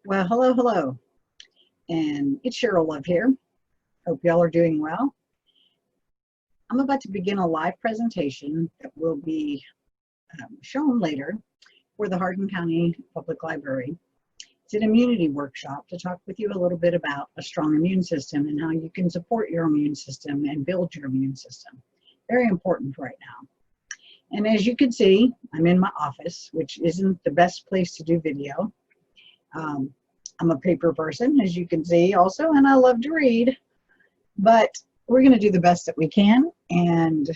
Well, hello, hello. And it's Cheryl Love here. Hope y'all are doing well. I'm about to begin a live presentation that will be shown later for the Hardin County Public Library. It's an immunity workshop to talk with you a little bit about a strong immune system and how you can support your immune system and build your immune system. Very important right now. And as you can see, I'm in my office, which isn't the best place to do video. I'm a paper person, as you can see also, and I love to read, but we're going to do the best that we can, and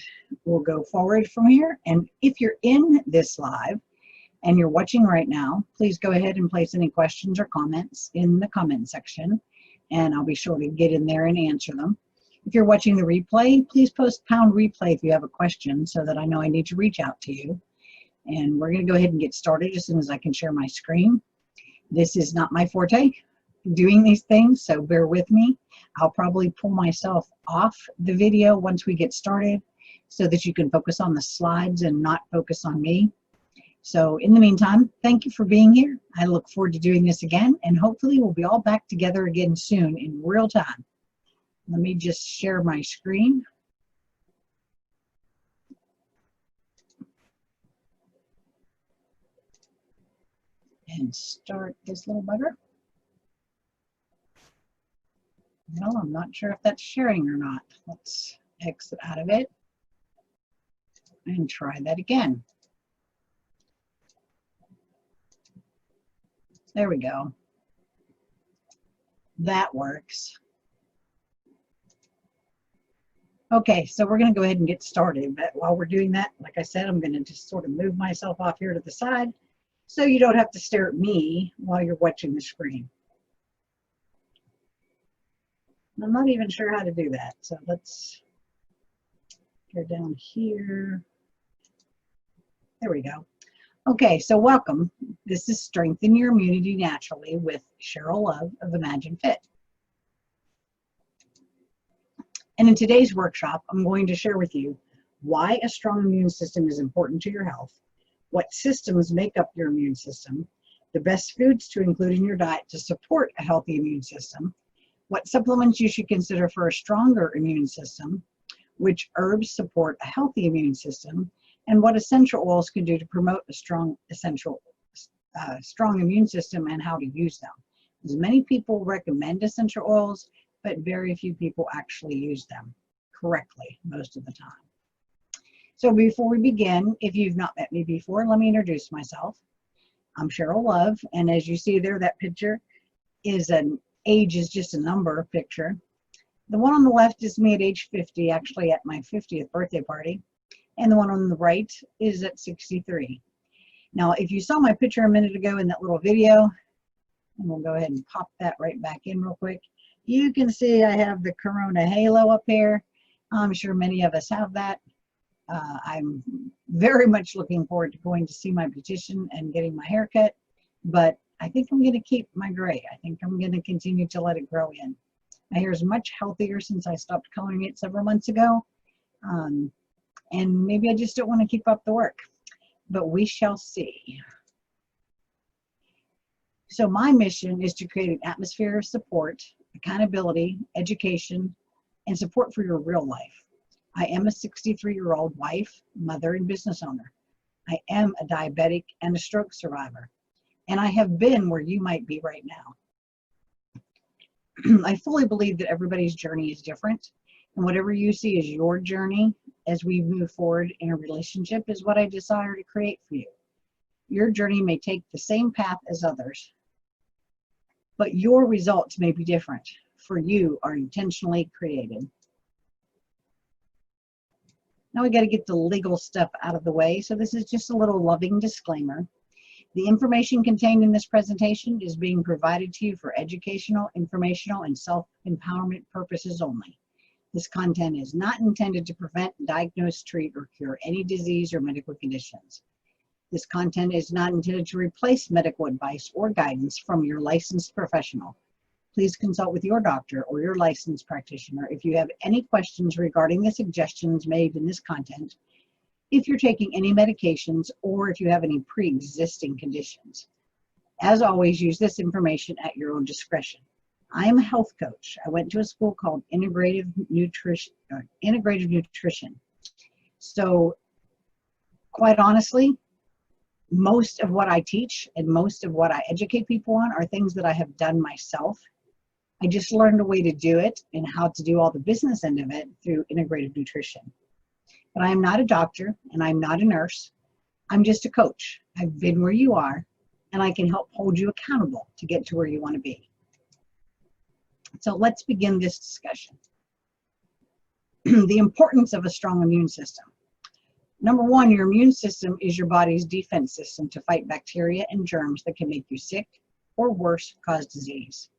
we'll go forward from here. And if you're in this live and you're watching right now, please go ahead and place any questions or comments in the comment section, and I'll be sure to get in there and answer them. If you're watching the replay, please post #replay if you have a question so that I know I need to reach out to you. And we're going to go ahead and get started as soon as I can share my screen. This is not my forte, doing these things, so bear with me. I'll probably pull myself off the video once we get started so that you can focus on the slides and not focus on me. So in the meantime, thank you for being here. I look forward to doing this again, and hopefully we'll be all back together again soon in real time. Let me just share my screen. And start this little bugger. Well, I'm not sure if that's sharing or not. Let's exit out of it and try that again. There we go. That works. Okay, so we're going to go ahead and get started. But while we're doing that, like I said, I'm going to just sort of move myself off here to the side so you don't have to stare at me while you're watching the screen. I'm not even sure how to do that, so let's go down here. There we go. Okay, so welcome. This is Strengthen Your Immunity Naturally with Cheryl Love of Imagine Fit. And in today's workshop, I'm going to share with you why a strong immune system is important to your health, what systems make up your immune system, the best foods to include in your diet to support a healthy immune system, what supplements you should consider for a stronger immune system, which herbs support a healthy immune system, and what essential oils can do to promote a strong immune system and how to use them. As many people recommend essential oils, but very few people actually use them correctly most of the time. So before we begin, if you've not met me before, let me introduce myself. I'm Cheryl Love, and as you see there, that picture is an age is just a number picture. The one on the left is me at age 50, actually at my 50th birthday party, and the one on the right is at 63. Now, if you saw my picture a minute ago in that little video, and we'll go ahead and pop that right back in real quick, you can see I have the Corona halo up here. I'm sure many of us have that. I'm very much looking forward to going to see my beautician and getting my hair cut, but I think I'm going to keep my gray. I think I'm going to continue to let it grow in. My hair is much healthier since I stopped coloring it several months ago, and maybe I just don't want to keep up the work, but we shall see. So my mission is to create an atmosphere of support, accountability, education, and support for your real life. I am a 63-year-old wife, mother, and business owner. I am a diabetic and a stroke survivor, and I have been where you might be right now. I fully believe that everybody's journey is different, and whatever you see as your journey as we move forward in a relationship is what I desire to create for you. Your journey may take the same path as others, but your results may be different, for you are intentionally created. Now we got to get the legal stuff out of the way, so this is just a little loving disclaimer. The information contained in this presentation is being provided to you for educational, informational, and self-empowerment purposes only. This content is not intended to prevent, diagnose, treat, or cure any disease or medical conditions. This content is not intended to replace medical advice or guidance from your licensed professional. Please consult with your doctor or your licensed practitioner if you have any questions regarding the suggestions made in this content, if you're taking any medications, or if you have any pre-existing conditions. As always, use this information at your own discretion. I am a health coach. I went to a school called Integrative Nutrition. So quite honestly, most of what I teach and most of what I educate people on are things that I have done myself. I just learned a way to do it and how to do all the business end of it through integrative nutrition. But I am not a doctor and I'm not a nurse. I'm just a coach. I've been where you are and I can help hold you accountable to get to where you want to be. So let's begin this discussion. The importance of a strong immune system. Number one, your immune system is your body's defense system to fight bacteria and germs that can make you sick or worse, cause disease.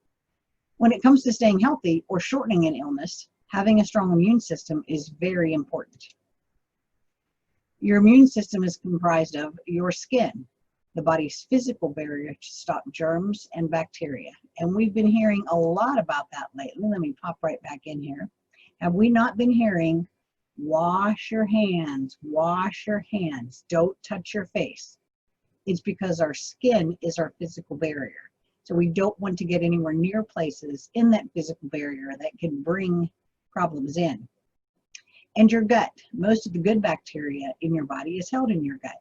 When it comes to staying healthy or shortening an illness, having a strong immune system is very important. Your immune system is comprised of your skin, the body's physical barrier to stop germs and bacteria. And we've been hearing a lot about that lately. Let me pop right back in here. Have we not been hearing, wash your hands, don't touch your face? It's because our skin is our physical barrier. So we don't want to get anywhere near places in that physical barrier that can bring problems in. And your gut, most of the good bacteria in your body is held in your gut.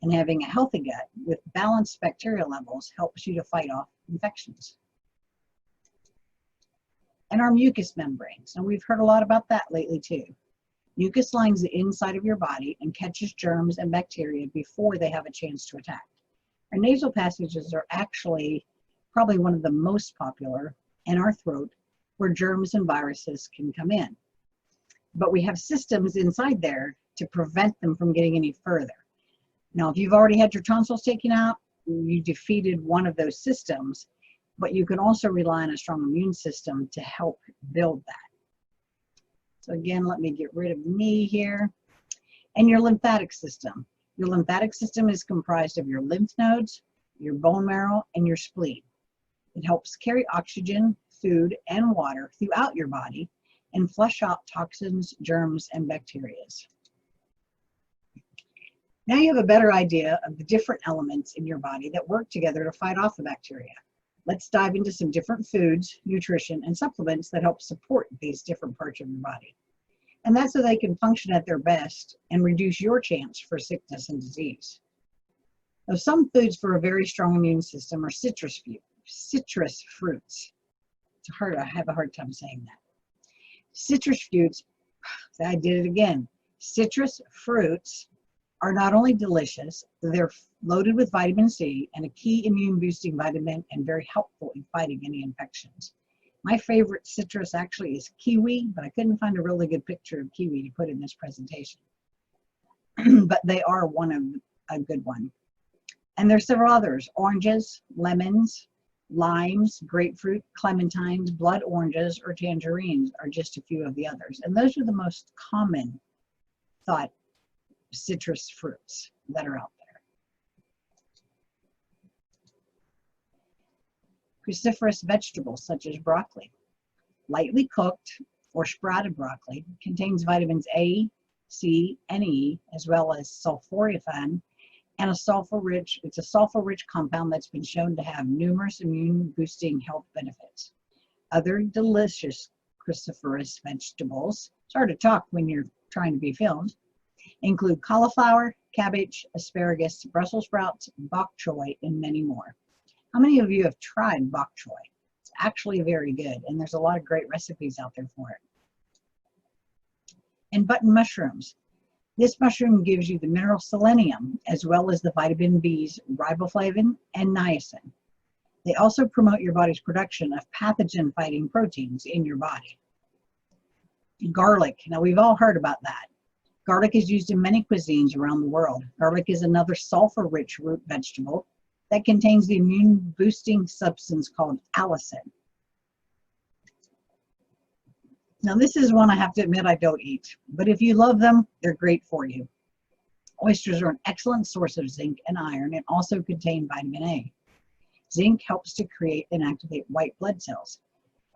And having a healthy gut with balanced bacterial levels helps you to fight off infections. And our mucous membranes. And we've heard a lot about that lately too. Mucus lines the inside of your body and catches germs and bacteria before they have a chance to attack. Our nasal passages are actually probably one of the most popular, and our throat, where germs and viruses can come in. But we have systems inside there to prevent them from getting any further. Now, if you've already had your tonsils taken out, you defeated one of those systems, but you can also rely on a strong immune system to help build that. So again, let me get rid of me here. And your lymphatic system. Your lymphatic system is comprised of your lymph nodes, your bone marrow, and your spleen. It helps carry oxygen, food, and water throughout your body and flush out toxins, germs, and bacteria. Now you have a better idea of the different elements in your body that work together to fight off the bacteria. Let's dive into some different foods, nutrition, and supplements that help support these different parts of your body. And that's so they can function at their best and reduce your chance for sickness and disease. Now, some foods for a very strong immune system are citrus fruits. I have a hard time saying that. Citrus fruits, I did it again. Citrus fruits are not only delicious, they're loaded with vitamin C and a key immune boosting vitamin and very helpful in fighting any infections. My favorite citrus actually is kiwi, but I couldn't find a really good picture of kiwi to put in this presentation. But they are a good one. And there's several others: oranges, lemons, limes, grapefruit, clementines, blood oranges, or tangerines are just a few of the others. And those are the most common thought citrus fruits that are out there. Cruciferous vegetables such as broccoli. Lightly cooked or sprouted broccoli contains vitamins A, C, and E, as well as sulforaphane, and it's a sulfur-rich compound that's been shown to have numerous immune-boosting health benefits. Other delicious cruciferous vegetables, it's hard to talk when you're trying to be filmed, include cauliflower, cabbage, asparagus, Brussels sprouts, bok choy, and many more. How many of you have tried bok choy? It's actually very good, and there's a lot of great recipes out there for it. And button mushrooms. This mushroom gives you the mineral selenium, as well as the vitamin B's riboflavin and niacin. They also promote your body's production of pathogen-fighting proteins in your body. Garlic. Now, we've all heard about that. Garlic is used in many cuisines around the world. Garlic is another sulfur-rich root vegetable that contains the immune-boosting substance called allicin. Now, this is one I have to admit I don't eat, but if you love them, they're great for you. Oysters are an excellent source of zinc and iron and also contain vitamin A. Zinc helps to create and activate white blood cells,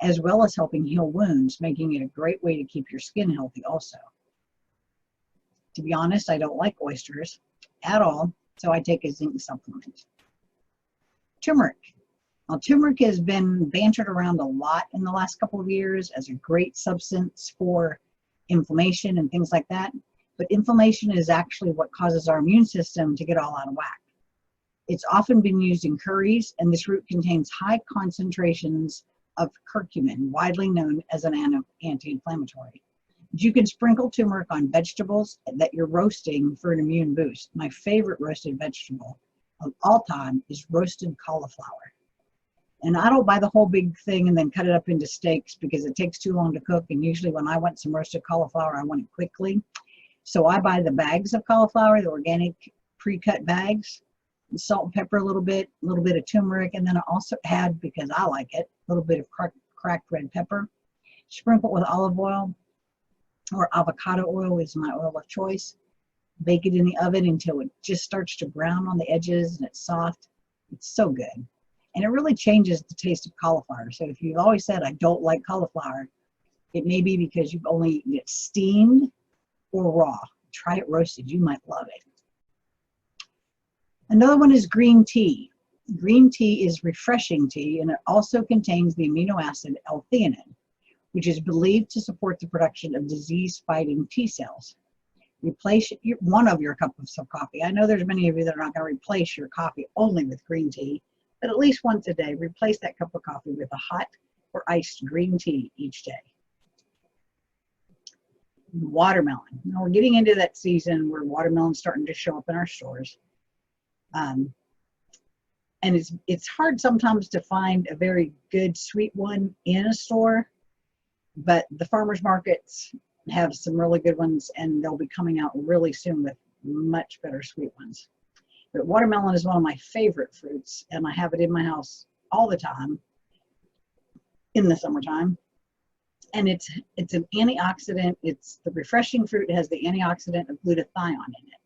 as well as helping heal wounds, making it a great way to keep your skin healthy also. To be honest, I don't like oysters at all, so I take a zinc supplement. Turmeric. Now, turmeric has been bantered around a lot in the last couple of years as a great substance for inflammation and things like that. But inflammation is actually what causes our immune system to get all out of whack. It's often been used in curries, and this root contains high concentrations of curcumin, widely known as an anti-inflammatory. You can sprinkle turmeric on vegetables that you're roasting for an immune boost. My favorite roasted vegetable of all time is roasted cauliflower. And I don't buy the whole big thing and then cut it up into steaks because it takes too long to cook. And usually when I want some roasted cauliflower, I want it quickly. So I buy the bags of cauliflower, the organic pre-cut bags, salt and pepper a little bit of turmeric, and then I also add, because I like it, a little bit of cracked red pepper. Sprinkle with olive oil, or avocado oil is my oil of choice. Bake it in the oven until it just starts to brown on the edges and it's soft. It's so good. And it really changes the taste of cauliflower. So if you've always said, I don't like cauliflower, it may be because you've only eaten it steamed or raw. Try it roasted. You might love it. Another one is green tea. Green tea is refreshing tea, and it also contains the amino acid L-theanine, which is believed to support the production of disease-fighting T cells. Replace one of your cups of coffee. I know there's many of you that are not going to replace your coffee only with green tea, but at least once a day, replace that cup of coffee with a hot or iced green tea each day. Watermelon. Now we're getting into that season where watermelon's starting to show up in our stores. And it's hard sometimes to find a very good sweet one in a store, but the farmers markets have some really good ones, and they'll be coming out really soon with much better sweet ones. But watermelon is one of my favorite fruits, and I have it in my house all the time in the summertime. And it's an antioxidant. It's the refreshing fruit. It has the antioxidant of glutathione in it.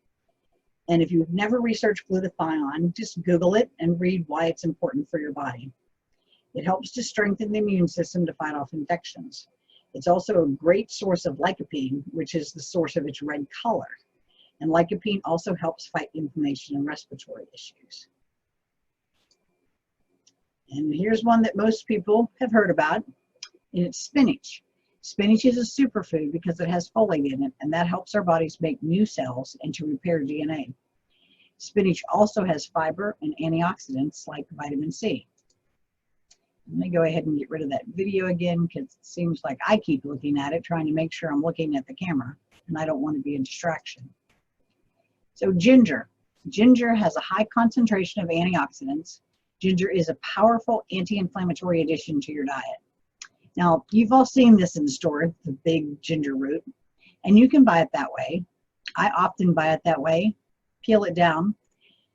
And if you've never researched glutathione, just Google it and read why it's important for your body. It helps to strengthen the immune system to fight off infections. It's also a great source of lycopene, which is the source of its red color. And lycopene also helps fight inflammation and respiratory issues. And here's one that most people have heard about, and it's spinach. Spinach is a superfood because it has folate in it, and that helps our bodies make new cells and to repair DNA. Spinach also has fiber and antioxidants like vitamin C. Let me go ahead and get rid of that video again because it seems like I keep looking at it, trying to make sure I'm looking at the camera, and I don't want to be a distraction. So ginger. Ginger has a high concentration of antioxidants. Ginger is a powerful anti-inflammatory addition to your diet. Now, you've all seen this in the store, the big ginger root, and you can buy it that way. I often buy it that way, peel it down,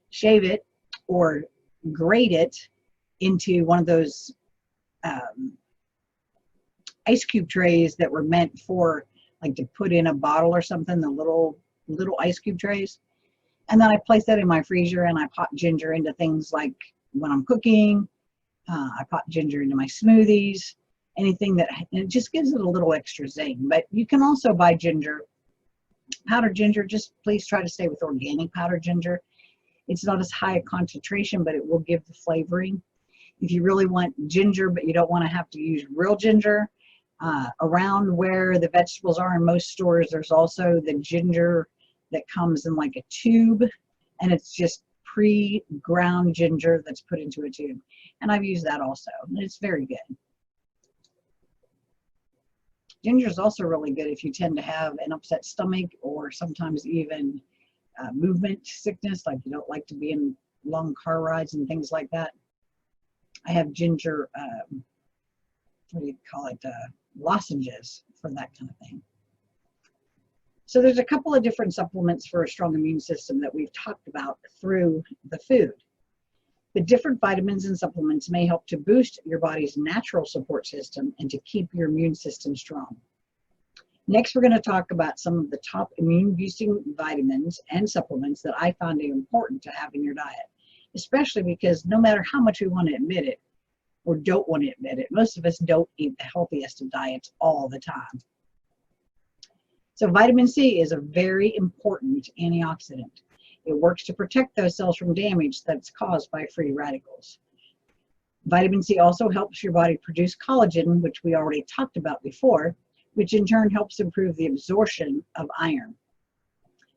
shave it, or grate it into one of those ice cube trays that were meant for, like, to put in a bottle or something, the little ice cube trays. And then I place that in my freezer, and I pop ginger into things like when I'm cooking. I pop ginger into my smoothies. Anything that, and it just gives it a little extra zing. But you can also buy ginger, powdered ginger. Just please try to stay with organic powdered ginger. It's not as high a concentration, but it will give the flavoring. If you really want ginger, but you don't want to have to use real ginger, around where the vegetables are in most stores, there's also the ginger that comes in like a tube, and it's just pre-ground ginger that's put into a tube. And I've used that also, and it's very good. Ginger is also really good if you tend to have an upset stomach or sometimes even movement sickness, like you don't like to be in long car rides and things like that. I have ginger, what do you call it, lozenges for that kind of thing. So there's a couple of different supplements for a strong immune system that we've talked about through the food. The different vitamins and supplements may help to boost your body's natural support system and to keep your immune system strong. Next, we're going to talk about some of the top immune boosting vitamins and supplements that I found important to have in your diet, especially because no matter how much we want to admit it or don't want to admit it, most of us don't eat the healthiest of diets all the time. So vitamin C is a very important antioxidant. It works to protect those cells from damage that's caused by free radicals. Vitamin C also helps your body produce collagen, which we already talked about before, which in turn helps improve the absorption of iron.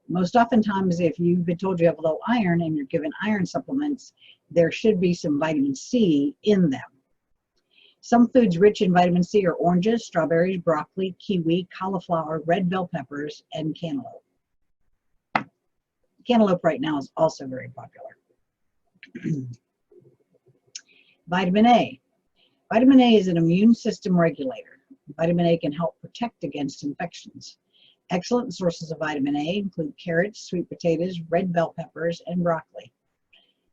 Most oftentimes, if you've been told you have low iron and you're given iron supplements, there should be some vitamin C in them. Some foods rich in vitamin C are oranges, strawberries, broccoli, kiwi, cauliflower, red bell peppers, and cantaloupe. Cantaloupe right now is also very popular. Vitamin A. Vitamin A is an immune system regulator. Vitamin A can help protect against infections. Excellent sources of vitamin A include carrots, sweet potatoes, red bell peppers, and broccoli.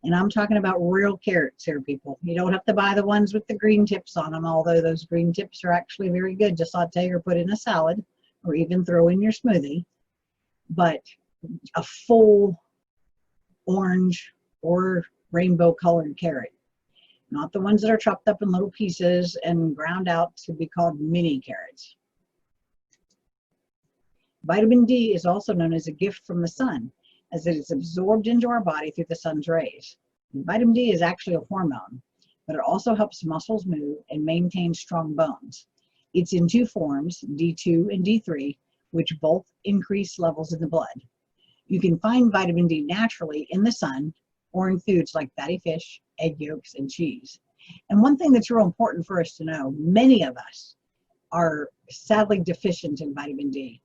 And I'm talking about real carrots here, people. You don't have to buy the ones with the green tips on them, although those green tips are actually very good to saute or put in a salad or even throw in your smoothie. But a full orange or rainbow colored carrot, not the ones that are chopped up in little pieces and ground out to be called mini carrots. Vitamin D is also known as a gift from the sun, as it is absorbed into our body through the sun's rays. And vitamin D is actually a hormone, but it also helps muscles move and maintain strong bones. It's in two forms, D2 and D3, which both increase levels in the blood. You can find vitamin D naturally in the sun or in foods like fatty fish, egg yolks, and cheese. And one thing that's real important for us to know, many of us are sadly deficient in vitamin D.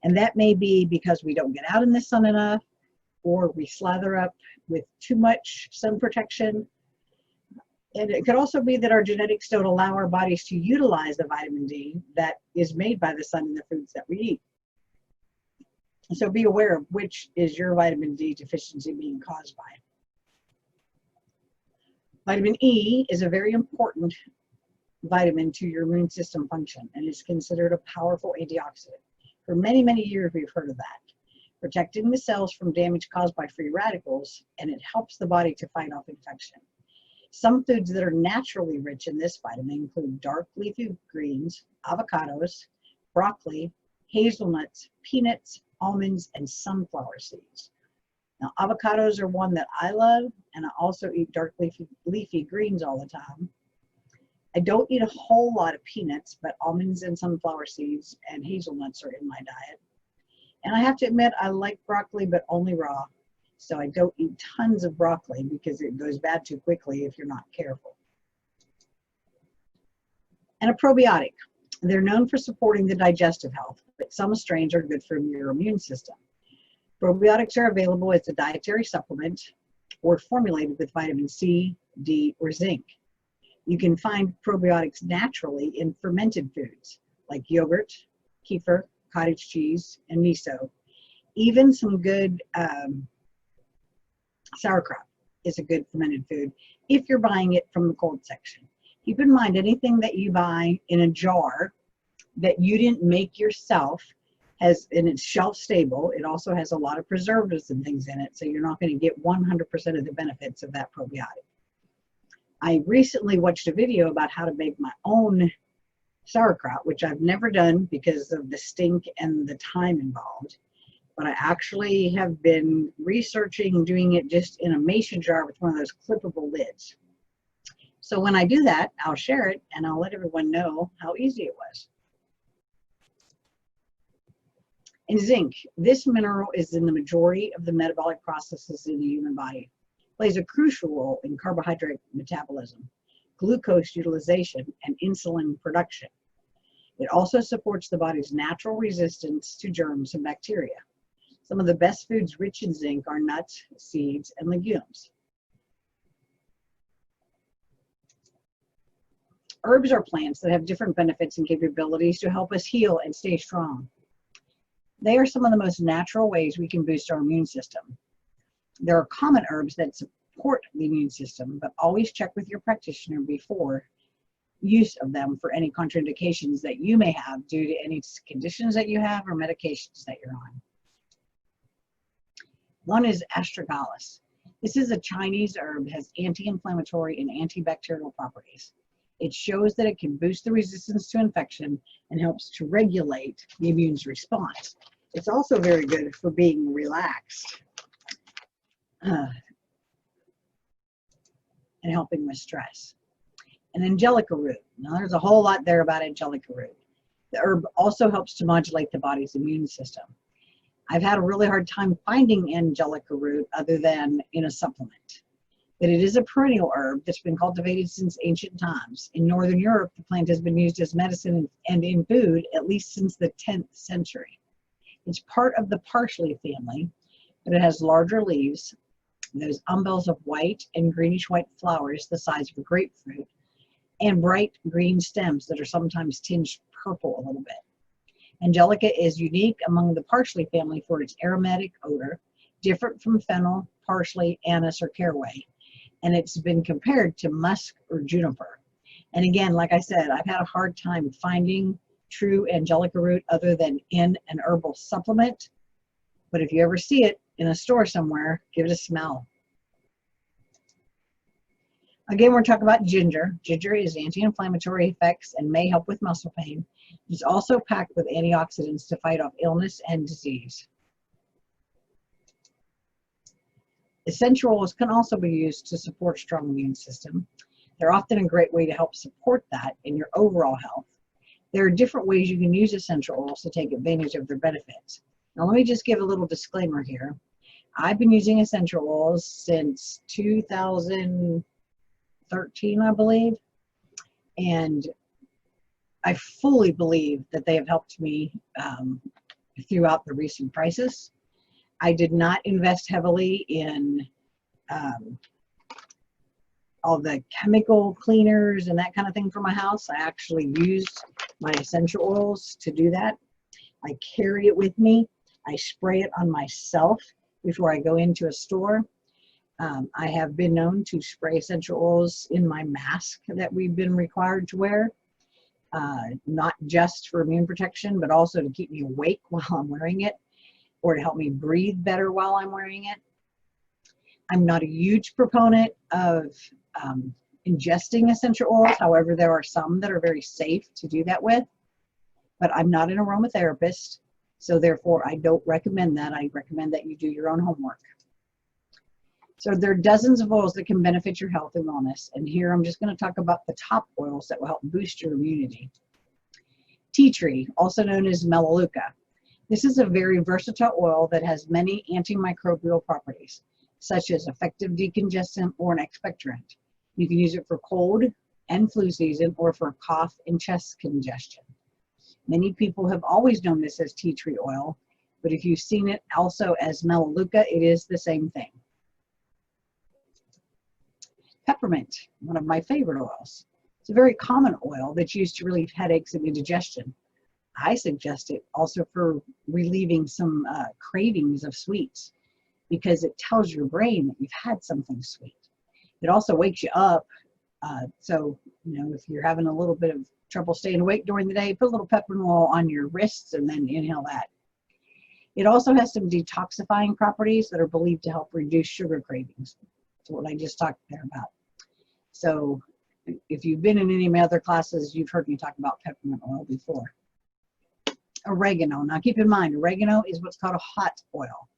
And that may be because we don't get out in the sun enough, or we slather up with too much sun protection. And it could also be that our genetics don't allow our bodies to utilize the vitamin D that is made by the sun in the foods that we eat. So be aware of which is your vitamin D deficiency being caused by. Vitamin E is a very important vitamin to your immune system function and is considered a powerful antioxidant. For many, many years, we've heard of that, protecting the cells from damage caused by free radicals, and it helps the body to fight off infection. Some foods that are naturally rich in this vitamin include dark leafy greens, avocados, broccoli, hazelnuts, peanuts, almonds, and sunflower seeds. Now, avocados are one that I love, and I also eat dark leafy greens all the time. I don't eat a whole lot of peanuts, but almonds and sunflower seeds and hazelnuts are in my diet. And I have to admit, I like broccoli, but only raw. So I don't eat tons of broccoli because it goes bad too quickly if you're not careful. And a probiotic. They're known for supporting the digestive health, but some strains are good for your immune system. Probiotics are available as a dietary supplement or formulated with vitamin C, D, or zinc. You can find probiotics naturally in fermented foods like yogurt, kefir, cottage cheese, and miso. Even some good sauerkraut is a good fermented food if you're buying it from the cold section. Keep in mind, anything that you buy in a jar that you didn't make yourself and it's shelf stable. It also has a lot of preservatives and things in it, so you're not going to get 100% of the benefits of that probiotic. I recently watched a video about how to make my own sauerkraut, which I've never done because of the stink and the time involved. But I actually have been researching doing it just in a mason jar with one of those clippable lids. So when I do that, I'll share it and I'll let everyone know how easy it was. And zinc, this mineral is in the majority of the metabolic processes in the human body. Plays a crucial role in carbohydrate metabolism, glucose utilization, and insulin production. It also supports the body's natural resistance to germs and bacteria. Some of the best foods rich in zinc are nuts, seeds, and legumes. Herbs are plants that have different benefits and capabilities to help us heal and stay strong. They are some of the most natural ways we can boost our immune system. There are common herbs that support the immune system, but always check with your practitioner before use of them for any contraindications that you may have due to any conditions that you have or medications that you're on. One is astragalus. This is a Chinese herb that has anti-inflammatory and antibacterial properties. It shows that it can boost the resistance to infection and helps to regulate the immune response. It's also very good for being relaxed and helping with stress. and angelica root. Now, there's a whole lot there about angelica root. The herb also helps to modulate the body's immune system. I've had a really hard time finding angelica root other than in a supplement. But it is a perennial herb that's been cultivated since ancient times. In Northern Europe, the plant has been used as medicine and in food at least since the 10th century. It's part of the parsley family, but it has larger leaves, those umbels of white and greenish-white flowers the size of a grapefruit, and bright green stems that are sometimes tinged purple a little bit. Angelica is unique among the parsley family for its aromatic odor, different from fennel, parsley, anise, or caraway, and it's been compared to musk or juniper. And again, like I said, I've had a hard time finding true angelica root other than in an herbal supplement, but if you ever see it in a store somewhere, give it a smell. Again, we're talking about ginger. Ginger is anti-inflammatory effects and may help with muscle pain. It's also packed with antioxidants to fight off illness and disease. Essential oils can also be used to support strong immune system. They're often a great way to help support that in your overall health. There are different ways you can use essential oils to take advantage of their benefits. Now, let me just give a little disclaimer here. I've been using essential oils since 2013, I believe, and I fully believe that they have helped me throughout the recent crisis. I did not invest heavily in all the chemical cleaners and that kind of thing for my house. I actually used my essential oils to do that. I carry it with me. I spray it on myself before I go into a store. I have been known to spray essential oils in my mask that we've been required to wear, not just for immune protection, but also to keep me awake while I'm wearing it, or to help me breathe better while I'm wearing it. I'm not a huge proponent of ingesting essential oils. However, there are some that are very safe to do that with, but I'm not an aromatherapist, so therefore I don't recommend that. I recommend that you do your own homework. So there are dozens of oils that can benefit your health and wellness, and here I'm just going to talk about the top oils that will help boost your immunity. Tea tree, also known as melaleuca. This is a very versatile oil that has many antimicrobial properties, such as effective decongestant or an expectorant. You can use it for cold and flu season or for cough and chest congestion. Many people have always known this as tea tree oil, but if you've seen it also as melaleuca, it is the same thing. Peppermint, one of my favorite oils. It's a very common oil that's used to relieve headaches and indigestion. I suggest it also for relieving some cravings of sweets, because it tells your brain that you've had something sweet. It also wakes you up. So, if you're having a little bit of trouble staying awake during the day, put a little peppermint oil on your wrists and then inhale that. It also has some detoxifying properties that are believed to help reduce sugar cravings. That's what I just talked there about. So if you've been in any of my other classes, you've heard me talk about peppermint oil before. Oregano. Now keep in mind, oregano is what's called a hot oil.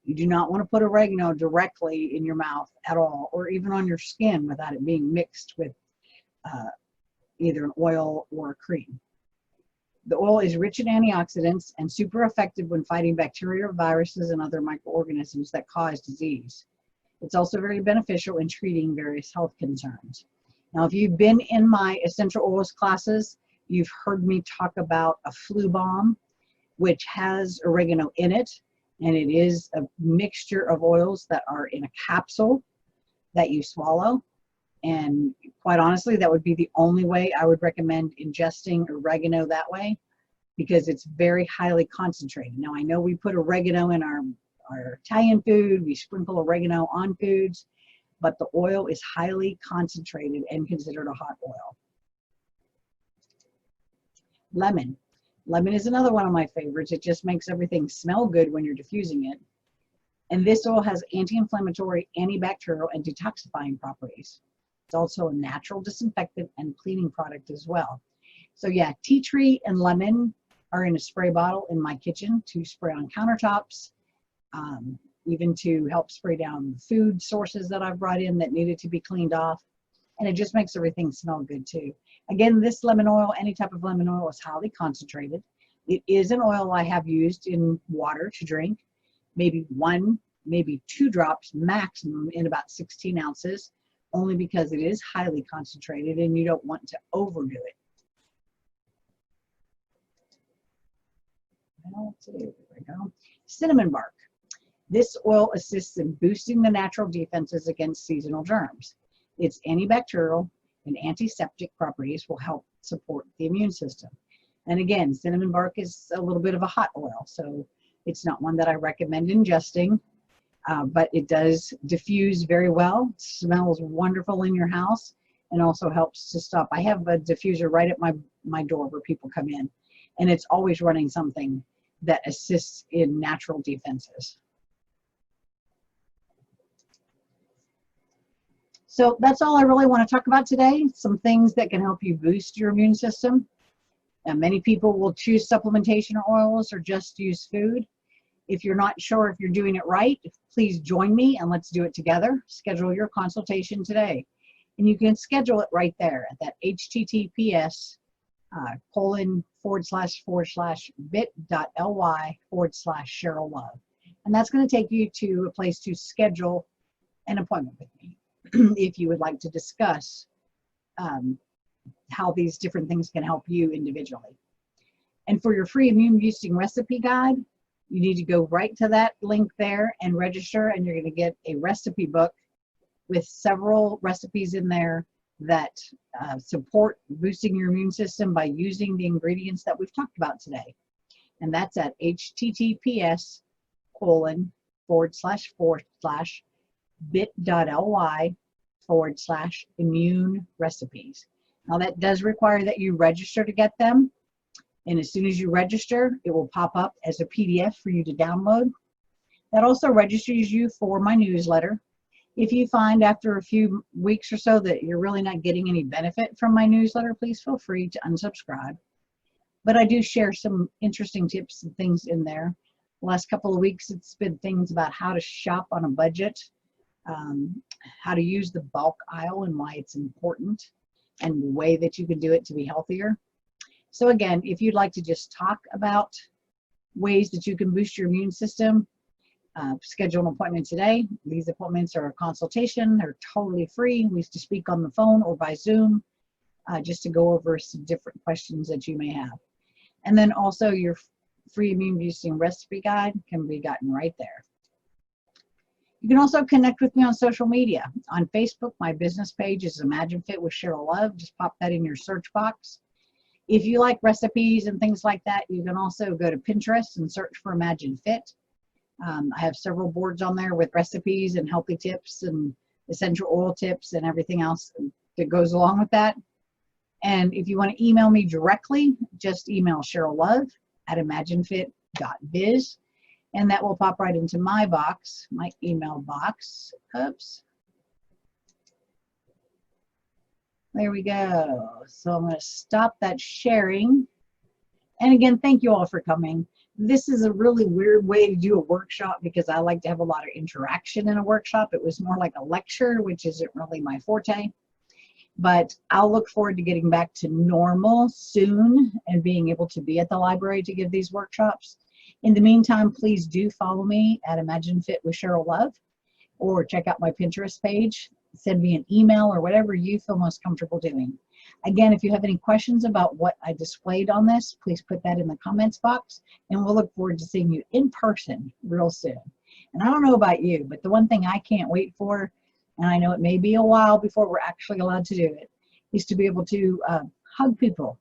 You do not want to put oregano directly in your mouth at all, or even on your skin without it being mixed with either an oil or a cream. The oil is rich in antioxidants and super effective when fighting bacteria, viruses, and other microorganisms that cause disease. It's also very beneficial in treating various health concerns. Now, if you've been in my essential oils classes, you've heard me talk about a flu balm, which has oregano in it, and it is a mixture of oils that are in a capsule that you swallow. And quite honestly, that would be the only way I would recommend ingesting oregano that way, because it's very highly concentrated. Now, I know we put oregano in our Italian food, we sprinkle oregano on foods, but the oil is highly concentrated and considered a hot oil. Lemon. Lemon is another one of my favorites. It just makes everything smell good when you're diffusing it. And this oil has anti-inflammatory, antibacterial, and detoxifying properties. It's also a natural disinfectant and cleaning product as well. So yeah, tea tree and lemon are in a spray bottle in my kitchen to spray on countertops, even to help spray down food sources that I've brought in that needed to be cleaned off. and it just makes everything smell good too. Again, this lemon oil, any type of lemon oil, is highly concentrated. It is an oil I have used in water to drink, maybe 1, maybe 2 drops maximum in about 16 ounces, only because it is highly concentrated and you don't want to overdo it. There we go. Cinnamon bark. This oil assists in boosting the natural defenses against seasonal germs. Its antibacterial and antiseptic properties will help support the immune system. And again, cinnamon bark is a little bit of a hot oil, so it's not one that I recommend ingesting, but it does diffuse very well. It smells wonderful in your house and also helps to stop. I have a diffuser right at my door where people come in, and it's always running something that assists in natural defenses. So that's all I really want to talk about today, some things that can help you boost your immune system. And many people will choose supplementation oils or just use food. If you're not sure if you're doing it right, please join me and let's do it together. Schedule your consultation today. And you can schedule it right there at that https :/bit.ly/Cheryl Love. And that's going to take you to a place to schedule an appointment with me if you would like to discuss how these different things can help you individually. And for your free immune boosting recipe guide, you need to go right to that link there and register, and you're going to get a recipe book with several recipes in there that support boosting your immune system by using the ingredients that we've talked about today. And that's at https://bit.ly/immune recipes. Now that does require that you register to get them. And as soon as you register, it will pop up as a PDF for you to download. That also registers you for my newsletter. If you find after a few weeks or so that you're really not getting any benefit from my newsletter, please feel free to unsubscribe. But I do share some interesting tips and things in there. The last couple of weeks, it's been things about how to shop on a budget, how to use the bulk aisle and why it's important, and the way that you can do it to be healthier. So again, if you'd like to just talk about ways that you can boost your immune system, schedule an appointment today. These appointments are a consultation. They're totally free. We used to speak on the phone or by Zoom just to go over some different questions that you may have. And then also your free immune boosting recipe guide can be gotten right there. You can also connect with me on social media. On Facebook, my business page is Imagine Fit with Cheryl Love. Just pop that in your search box. If you like recipes and things like that, you can also go to Pinterest and search for Imagine Fit. I have several boards on there with recipes and healthy tips and essential oil tips and everything else that goes along with that. And if you want to email me directly, just email Cheryl Love at imaginefit.biz. And that will pop right into my box, my email box. Oops. There we go. So I'm going to stop that sharing. And again, thank you all for coming. This is a really weird way to do a workshop because I like to have a lot of interaction in a workshop. It was more like a lecture, which isn't really my forte. But I'll look forward to getting back to normal soon and being able to be at the library to give these workshops. In the meantime, please do follow me at Imagine Fit with Cheryl Love, or check out my Pinterest page. Send me an email or whatever you feel most comfortable doing. Again, if you have any questions about what I displayed on this, please put that in the comments box, and we'll look forward to seeing you in person real soon. And I don't know about you, but the one thing I can't wait for, and I know it may be a while before we're actually allowed to do it, is to be able to hug people.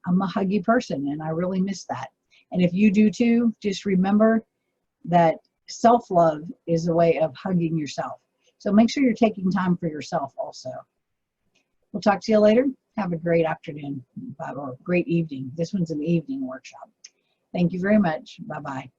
I'm a huggy person, and I really miss that. And if you do too, just remember that self-love is a way of hugging yourself. So make sure you're taking time for yourself also. We'll talk to you later. Have a great afternoon or great evening. This one's an evening workshop. Thank you very much. Bye-bye.